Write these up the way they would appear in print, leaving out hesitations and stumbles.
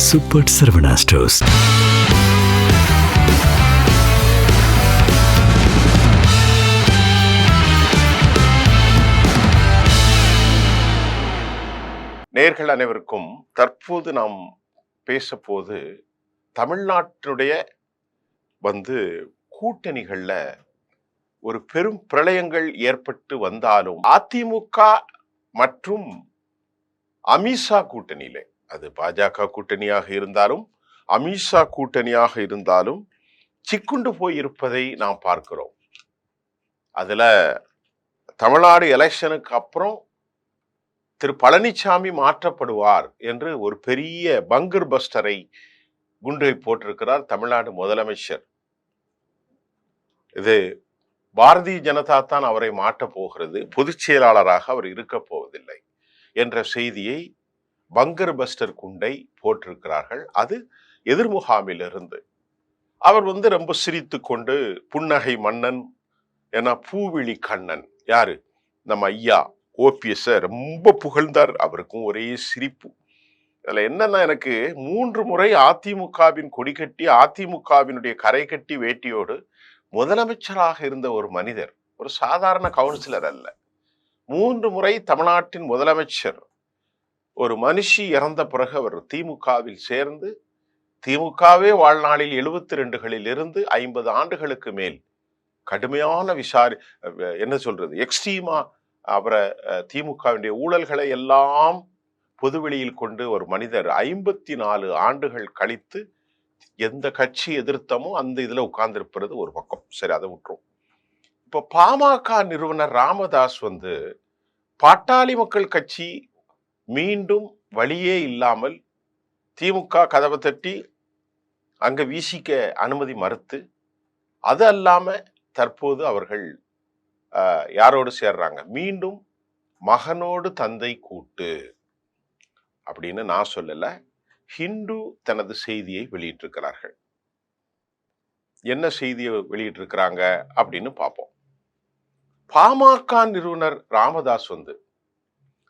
Super Saravana stores. நேயர்கள் அனைவருக்கும் தற்போது நாம் பேசப்போது தமிழ்நாட்டினுடைய கூட்டணிகள்ல ஒரு பெரும் பிரளயங்கள் ஏற்பட்டு வந்தாலும் அதிமுக மற்றும் அமித்ஷா கூட்டணியில, அது பாஜக கூட்டணியாக இருந்தாலும் அமித்ஷா கூட்டணியாக இருந்தாலும் சிக்குண்டு போய் இருப்பதை நாம் பார்க்கிறோம். அதுல தமிழ்நாடு எலெக்ஷனுக்கு அப்புறம் திரு பழனிசாமி மாற்றப்படுவார் என்று ஒரு பெரிய பங்கர் பஸ்டரை குண்டை போட்டிருக்கிறார் தமிழ்நாடு முதலமைச்சர். இது பாரதிய ஜனதா தான் அவரை மாற்றப் போகிறது, பொதுச் செயலாளராக அவர் இருக்க போவதில்லை என்ற செய்தியை பங்கர் பஸ்டர் குண்டை போட்டிருக்கிறார்கள். அது எதிர்முகாமில் இருந்து அவர் ரொம்ப சிரித்து கொண்டு புன்னகை மன்னன் என பூவிழி கண்ணன், யாரு நம்ம ஐயா OPS ரொம்ப புகழ்ந்தார். அவருக்கும் ஒரே சிரிப்பு. அதுல என்னன்னா, எனக்கு 3 முறை அதிமுகவின் கொடி கட்டி அதிமுகவினுடைய கரை கட்டி வேட்டியோடு முதலமைச்சராக இருந்த ஒரு மனிதர், ஒரு சாதாரண கவுன்சிலர் அல்ல, 3 முறை தமிழ்நாட்டின் முதலமைச்சர். ஒரு மனுஷி இறந்த பிறகு அவர் திமுகவில் சேர்ந்து திமுகவே வாழ்நாளில் 72களில் இருந்து 50 ஆண்டுகளுக்கு மேல் கடுமையான எக்ஸ்ட்ரீமா அவரை திமுகவினுடைய ஊழல்களை எல்லாம் பொதுவெளியில் கொண்டு ஒரு மனிதர் 54 ஆண்டுகள் கழித்து எந்த கட்சி எதிர்த்தமோ அந்த இதுல உட்கார்ந்திருப்பது ஒரு பக்கம். சரி, அதை விட்டுரும். இப்ப பாமக நிறுவனர் ராமதாஸ் பாட்டாளி மக்கள் கட்சி மீண்டும் வழியே இல்லாமல் திமுக கதவை தட்டி அங்க வீசிக்க அனுமதி மறுத்து, அது அல்லாம தற்போது அவர்கள் யாரோடு சேர்றாங்க, மீண்டும் மகனோடு தந்தை கூட்டு அப்படின்னு நான் சொல்லல, ஹிந்து தனது செய்தியை வெளியிட்டிருக்கிறார்கள். என்ன செய்தியை வெளியிட்டிருக்கிறாங்க அப்படின்னு பார்ப்போம். பாமக நிறுவனர் ராமதாஸ்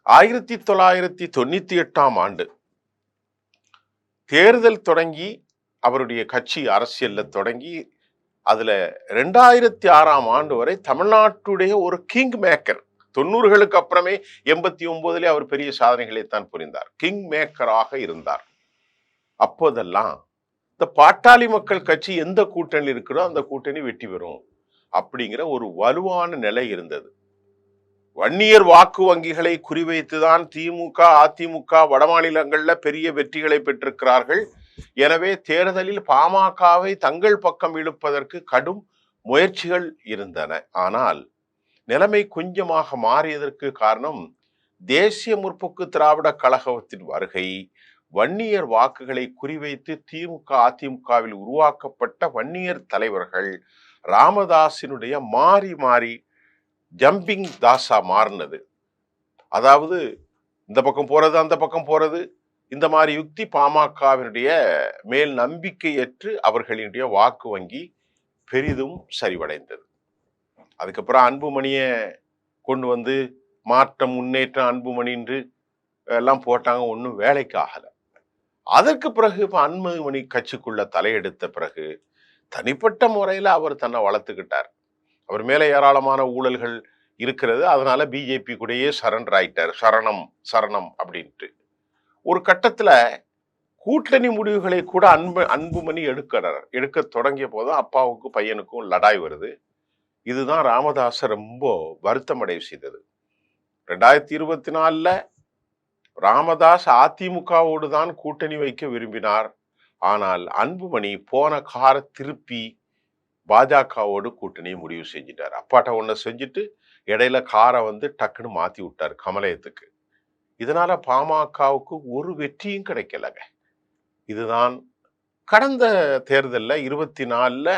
1998ஆம் ஆண்டு தேர்தல் தொடங்கி அவருடைய கட்சி அரசியல்ல தொடங்கி அதுல 2006ஆம் ஆண்டு வரை தமிழ்நாட்டுடைய ஒரு கிங் மேக்கர். 90களுக்கு அப்புறமே 89லே அவர் பெரிய சாதனைகளைத்தான் புரிந்தார், கிங் மேக்கராக இருந்தார். அப்போதெல்லாம் இந்த பாட்டாளி மக்கள் கட்சி எந்த கூட்டணி இருக்கிறோ அந்த கூட்டணி வெற்றி பெறும் அப்படிங்கிற ஒரு வலுவான நிலை இருந்தது. வன்னியர் வாக்கு வங்கிகளை குறிவைத்துதான் திமுக அதிமுக வடமாநிலங்கள்ல பெரிய வெற்றிகளை பெற்றிருக்கிறார்கள். எனவே தேர்தலில் பாமகவை தங்கள் பக்கம் இழுப்பதற்கு கடும் முயற்சிகள் இருந்தன. ஆனால் நிலைமை கொஞ்சமாக மாறியதற்கு காரணம் தேசிய முற்போக்கு திராவிட கழகத்தின் வருகை. வன்னியர் வாக்குகளை குறிவைத்து திமுக அதிமுகவில் உருவாக்கப்பட்ட வன்னியர் தலைவர்கள் ராமதாசினுடைய மாறி மாறி ஜம்பிங் தாசா மாறினது. அதாவது இந்த பக்கம் போறது அந்த பக்கம் போறது, இந்த மாதிரி யுக்தி பாமகவினுடைய மேல் நம்பிக்கையற்று அவர்களினுடைய வாக்கு வங்கி பெரிதும் சரிவடைந்தது. அதுக்கப்புறம் அன்புமணியை கொண்டு மாற்றம் முன்னேற்றம் அன்புமணின்று எல்லாம் போட்டாங்க, ஒன்றும் வேலைக்கு ஆகல. அதற்கு பிறகு இப்ப அன்புமணி கட்சிக்குள்ள தலையெடுத்த பிறகு தனிப்பட்ட முறையில அவர் தன்னை வளர்த்துக்கிட்டார். அவர் மேல ஏராளமான ஊழல்கள் இருக்கிறது, அதனால பிஜேபி கூடயே சரண்டர் ஆயிட்டார், சரணம் சரணம் அப்படின்ட்டு. ஒரு கட்டத்துல கூட்டணி முடிவுகளை கூட அன்புமணி எடுக்க தொடங்கிய போதும் அப்பாவுக்கு பையனுக்கும் லடாய் வருது. இதுதான் ராமதாஸை ரொம்ப வருத்தமடைய செய்தது. 2024 ராமதாஸ் அதிமுகவோடு தான் கூட்டணி வைக்க விரும்பினார். ஆனால் அன்புமணி போன கார திருப்பி பாஜகவோடு கூட்டணியை முடிவு செஞ்சிட்டார். அப்பாட்ட ஒன்ன செஞ்சுட்டு இடையில காரை டக்குன்னு மாத்தி விட்டார் கமலயத்துக்கு. இதனால பாமகவுக்கு ஒரு வெற்றியும் கிடைக்கலங்க. இதுதான் கடந்த தேர்தல்ல 24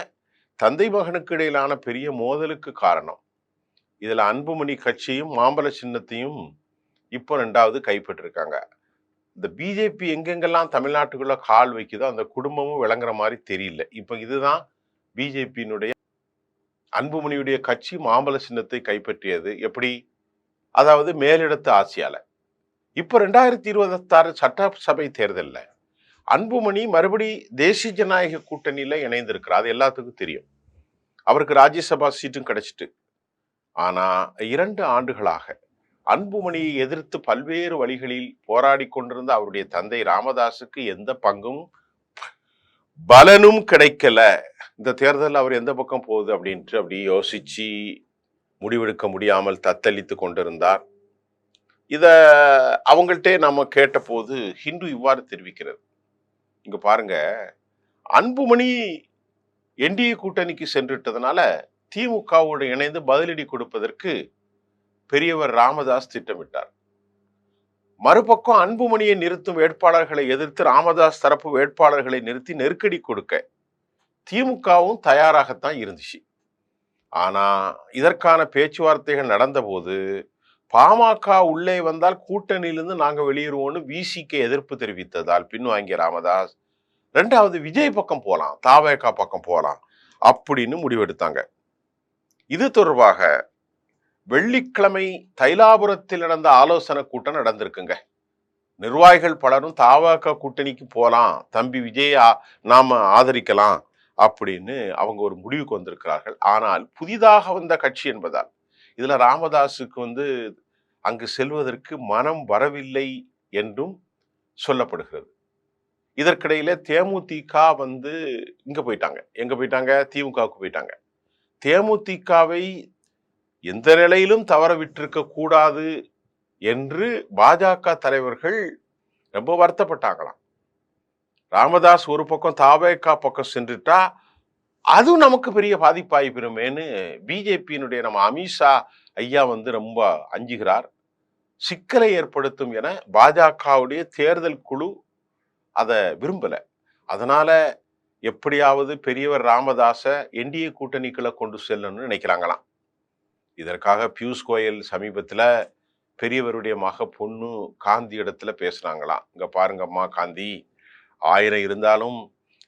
தந்தை மகனுக்கு இடையிலான பெரிய மோதலுக்கு காரணம். இதுல அன்புமணி கட்சியும் மாம்பழ சின்னத்தையும் இப்போ 2வது கைப்பற்றிருக்காங்க. இந்த பிஜேபி எங்கெங்கெல்லாம் தமிழ்நாட்டுக்குள்ள கால் வைக்குதோ அந்த குடும்பமும் விளங்குற மாதிரி தெரியல. இப்ப இதுதான் பிஜேபியினுடைய அன்புமணியுடைய கட்சி மாம்பழ சின்னத்தை கைப்பற்றியது எப்படி? அதாவது மேலிடத்து ஆட்சியால. இப்ப 2026 சட்டசபை தேர்தல்ல அன்புமணி மறுபடி தேசிய ஜனநாயக கூட்டணியில இணைந்திருக்கிறார். அது எல்லாத்துக்கும் தெரியும். அவருக்கு ராஜ்யசபா சீட்டும் கிடைச்சிட்டு. ஆனா 2 ஆண்டுகளாக அன்புமணியை எதிர்த்து பல்வேறு வழிகளில் போராடி கொண்டிருந்த அவருடைய தந்தை ராமதாஸுக்கு எந்த பங்கும் பலனும் கிடைக்கல. இந்த தேர்தலில் அவர் எந்த பக்கம் போகுது அப்படின்ட்டு அப்படி யோசிச்சு முடிவெடுக்க முடியாமல் தத்தளித்து கொண்டிருந்தார். இத அவங்கள்ட்டே நாம கேட்ட போது ஹிந்து இவ்வாறு தெரிவிக்கிறது. இங்க பாருங்க, அன்புமணி என்டிஏ கூட்டணிக்கு சென்றுட்டதுனால திமுகவோடு இணைந்து பதிலடி கொடுப்பதற்கு பெரியவர் ராமதாஸ் திட்டமிட்டார். மறுபக்கம் அன்புமணியை நிறுத்தும் வேட்பாளர்களை எதிர்த்து ராமதாஸ் தரப்பு வேட்பாளர்களை நிறுத்தி நெருக்கடி கொடுக்க திமுகவும் தயாராகத்தான் இருந்துச்சு. ஆனா இதற்கான பேச்சுவார்த்தைகள் நடந்தபோது பாமக உள்ளே வந்தால் கூட்டணியிலிருந்து நாங்க வெளியேறுவோம்னு விசிக்கு எதிர்ப்பு தெரிவித்ததால் பின்வாங்கிய ராமதாஸ் 2வது விஜய் பக்கம் போலாம், தாவேகா பக்கம் போலாம் அப்படின்னு முடிவெடுத்தாங்க. இது தொடர்பாக வெள்ளிக்கிழமை தைலாபுரத்தில் நடந்த ஆலோசனை கூட்டம் நடந்திருக்குங்க. நிர்வாகிகள் பலரும் தாவேகா கூட்டணிக்கு போலாம், தம்பி விஜய் நாம ஆதரிக்கலாம் அப்படின்னு அவங்க ஒரு முடிவுக்கு வந்திருக்கிறார்கள். ஆனால் புதிதாக வந்த கட்சி என்பதால் இதுல ராமதாஸுக்கு அங்கு செல்வதற்கு மனம் வரவில்லை என்றும் சொல்லப்படுகிறது. இதற்கிடையில தேமுதிக இங்க போயிட்டாங்க. எங்க போயிட்டாங்க? திமுகவுக்கு போயிட்டாங்க. தேமுதிகவை எந்த நிலையிலும் தவற விட்டிருக்க கூடாது என்று பாஜக தலைவர்கள் ரொம்ப வருத்தப்பட்டாங்களாம். ராமதாஸ் ஒரு பக்கம் தாவேகா பக்கம் சென்றுட்டா அதுவும் நமக்கு பெரிய பாதிப்பாயிப்பெருமேன்னு பிஜேபியினுடைய நம்ம அமித்ஷா ஐயா ரொம்ப அஞ்சுகிறார். சிக்கலை ஏற்படுத்தும் என பாஜகவுடைய தேர்தல் குழு அதை விரும்பல. அதனால எப்படியாவது பெரியவர் ராமதாஸ என்டிஏ கூட்டணிக்குள்ள கொண்டு செல்லணும்னு நினைக்கிறாங்களாம். இதற்காக பியூஷ் கோயல் சமீபத்துல பெரியவருடைய மக பொண்ணு காந்தி இடத்துல பேசுனாங்களாம். இங்க பாருங்கம்மா காந்தி, 1000 இருந்தாலும்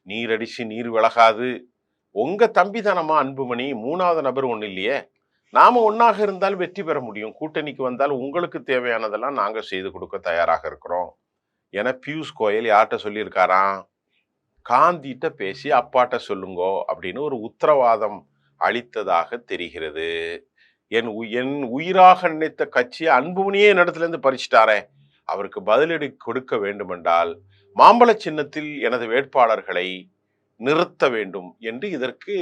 நீர் அடிச்சு நீர் விலகாது. உங்க தம்பி தானம்மா அன்புமணி, 3வது நபர் ஒண்ணு இல்லையே. நாம ஒன்னாக இருந்தால் வெற்றி பெற முடியும். கூட்டணிக்கு வந்தால் உங்களுக்கு தேவையானதெல்லாம் நாங்க செய்து கொடுக்க தயாராக இருக்கிறோம் என பியூஷ் கோயல் யார்கிட்ட சொல்லியிருக்காராம்? காந்திட்ட பேசி அப்பாட்ட சொல்லுங்கோ அப்படின்னு ஒரு உத்தரவாதம் அளித்ததாக தெரிகிறது. என் உயிராக நினைத்த கட்சியை அன்புமணியே என்னிடத்துல இருந்து பறிச்சிட்டாரே, அவருக்கு பதிலடி கொடுக்க வேண்டுமென்றால் மாம்பழ சின்னத்தில் எனது வேட்பாளர்களை நிறுத்த வேண்டும் என்று இதற்கு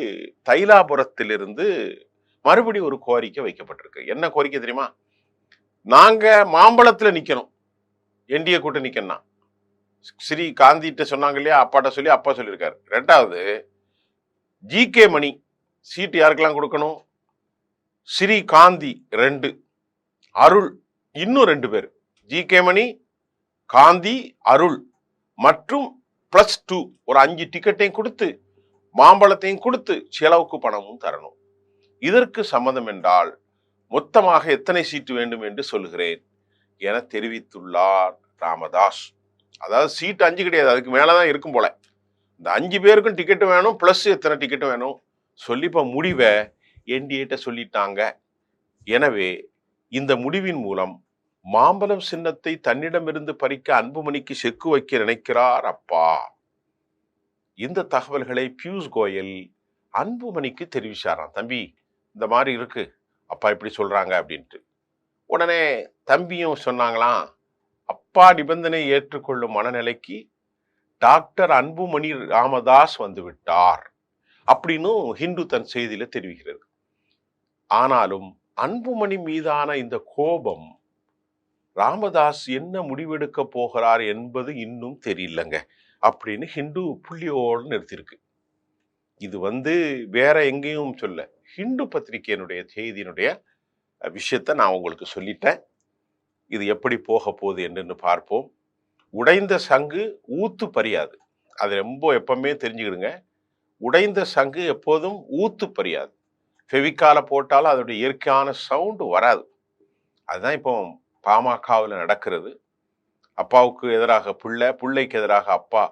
தைலாபுரத்திலிருந்து மறுபடி ஒரு கோரிக்கை வைக்கப்பட்டிருக்கு. என்ன கோரிக்கை தெரியுமா? நாங்க மாம்பழத்துல நிக்கணும், என்டிஏ கூட்ட நிக்கணும். ஸ்ரீ காந்திட்ட சொன்னாங்க இல்லையா, அப்பாட்ட சொல்லி அப்பா சொல்லியிருக்காரு. 2வது ஜிகே மணி சீட்டு யாருக்கெல்லாம் கொடுக்கணும்? ஸ்ரீ காந்தி 2, அருள் இன்னும் 2 பேர். ஜிகே மணி, காந்தி, அருள் மற்றும் +2 ஒரு 5 டிக்கெட்டையும் கொடுத்து மாம்பழத்தையும் கொடுத்து செலவுக்கு பணமும் தரணும். இதற்கு சம்மதம் என்றால் மொத்தமாக எத்தனை சீட்டு வேண்டும் என்று சொல்லுகிறேன் என தெரிவித்துள்ளார் ராமதாஸ். அதாவது சீட்டு 5 கிடையாது, அதுக்கு மேலதான் இருக்கும் போல. இந்த 5 பேருக்கும் டிக்கெட் வேணும், பிளஸ் எத்தனை டிக்கெட் வேணும் சொல்லி இப்ப முடிவை என்டிஏட்ட சொல்லிட்டாங்க. எனவே இந்த முடிவின் மூலம் மாம்பழம் சின்னத்தை தன்னிடமிருந்து பறிக்க அன்புமணிக்கு செக்கு வைக்க நினைக்கிறார் அப்பா. இந்த தகவல்களை பியூஷ் கோயல் அன்புமணிக்கு தெரிவிச்சாராம். தம்பி, இந்த மாதிரி இருக்கு, அப்பா இப்படி சொல்றாங்க அப்படின்ட்டு. உடனே தம்பியும் சொன்னாங்களாம், அப்பா நிபந்தனை ஏற்றுக்கொள்ளும் மனநிலைக்கு டாக்டர் அன்புமணி ராமதாஸ் வந்து விட்டார் அப்படின்னு ஹிந்து தன் செய்தியில தெரிவிக்கிறது. ஆனாலும் அன்புமணி மீதான இந்த கோபம் ராமதாஸ் என்ன முடிவெடுக்க போகிறார் என்பது இன்னும் தெரியலங்க அப்படின்னு ஹிந்து புள்ளியோடு நிறுத்திருக்கு. இது வேற எங்கேயும் சொல்ல, ஹிந்து பத்திரிகையினுடைய செய்தியினுடைய விஷயத்தை நான் உங்களுக்கு சொல்லிட்டேன். இது எப்படி போக போகுது என்று பார்ப்போம். உடைந்த சங்கு ஊத்து பறியாது, அது ரொம்ப எப்பவுமே தெரிஞ்சுக்கிடுங்க. உடைந்த சங்கு எப்போதும் ஊத்து பறியாது. ஃபெவிக்கால போட்டாலும் அதோடைய இயற்கையான சவுண்டு வராது. அதுதான் இப்போ பாமகவில் நடக்கிறது. அப்பாவுக்கு எதிராக பிள்ளை, பிள்ளைக்கு எதிராக அப்பா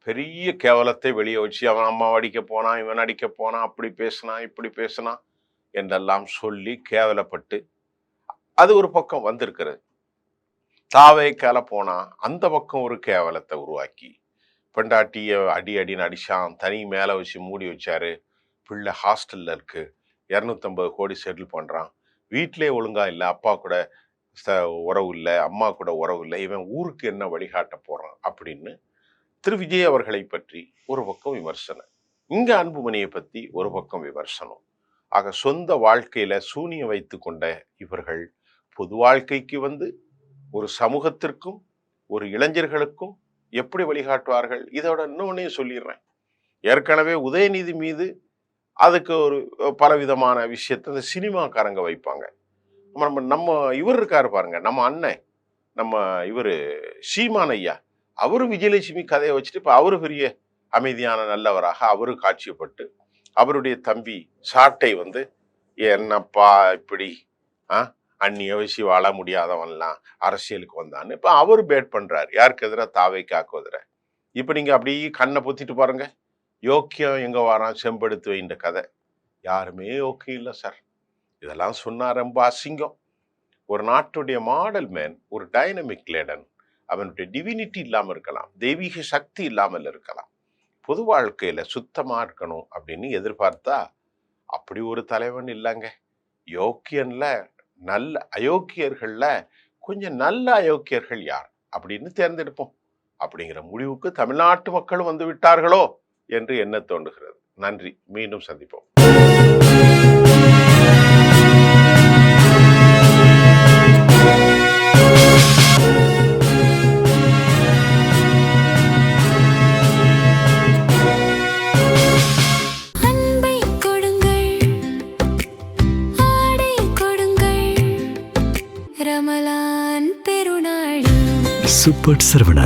பெரிய கேவலத்தை வெளியே வச்சு அவன் அம்மா அடிக்க போனான், இவன் அடிக்க போனான், அப்படி பேசினான், இப்படி பேசினான் என்றெல்லாம் சொல்லி கேவலப்பட்டு அது ஒரு பக்கம் வந்திருக்கிறது. தாவேக்கால போனா அந்த பக்கம் ஒரு கேவலத்தை உருவாக்கி பெண்டாட்டிய அடி அடின்னு அடிச்சான், தனி மேலே வச்சு மூடி வச்சாரு, பிள்ளை ஹாஸ்டல்ல இருக்கு, 250 கோடி செட்டில் பண்றான், வீட்டிலே ஒழுங்கா இல்லை, அப்பா கூட உறவு இல்லை, அம்மா கூட உறவு இல்லை, இவன் ஊருக்கு என்ன வழிகாட்ட போறான் அப்படின்னு திரு விஜய் அவர்களை பற்றி ஒரு பக்கம் விமர்சனம், இங்க அன்புமணியை பத்தி ஒரு பக்கம் விமர்சனம். ஆக சொந்த வாழ்க்கையில சூனியம் வைத்து கொண்ட இவர்கள் பொது வாழ்க்கைக்கு வந்து ஒரு சமூகத்திற்கும் ஒரு இளைஞர்களுக்கும் எப்படி வழிகாட்டுவார்கள்? இதோட இன்னொன்னையும் சொல்லிடுறேன். ஏற்கனவே உதயநிதி மீது அதுக்கு ஒரு பலவிதமான விஷயத்த இந்த சினிமாக்காரங்க வைப்பாங்க. நம்ம இவர் இருக்காரு பாருங்க, நம்ம அண்ணன், நம்ம இவரு சீமான் ஐயா, அவரு விஜயலட்சுமி கதையை வச்சுட்டு இப்ப அவரு பெரிய அமைதியான நல்லவராக அவரு காட்சியப்பட்டு, அவருடைய தம்பி சாட்டை வந்து என்னப்பா இப்படி அந்நிய வச்சு வாழ முடியாதவன்லாம் அரசியலுக்கு வந்தான்னு இப்ப அவரு பேட் பண்றாரு. யாருக்கு எதிராக? தாவைக்காக்கு எதிராக. இப்ப நீங்க அப்படி கண்ணை பொத்திட்டு பாருங்க, யோக்கியம் எங்க வாரான் செம்பெடுத்து வைன்ற கதை, யாருமே யோக்கியம் இல்லை சார். இதெல்லாம் சொன்னா ரொம்ப அசிங்கம். ஒரு நாட்டுடைய மாடல் மேன், ஒரு டைனமிக் லேடன், அவனுடைய டிவினிட்டி இல்லாம இருக்கலாம், தெய்வீக சக்தி இல்லாமல் இருக்கலாம், பொது வாழ்க்கையில சுத்தமா இருக்கணும் அப்படின்னு எதிர்பார்த்தா அப்படி ஒரு தலைவன் இல்லைங்க. யோக்கியன்ல நல்ல அயோக்கியர்கள்ல கொஞ்சம் நல்ல அயோக்கியர்கள் யார் அப்படின்னு தேர்ந்தெடுப்போம் அப்படிங்கிற முடிவுக்கு தமிழ்நாட்டு மக்களும் வந்து விட்டார்களோ என்று எண்ண தோன்றுகிறது. நன்றி, மீண்டும் சந்திப்போம். சூப்பர் சரவணா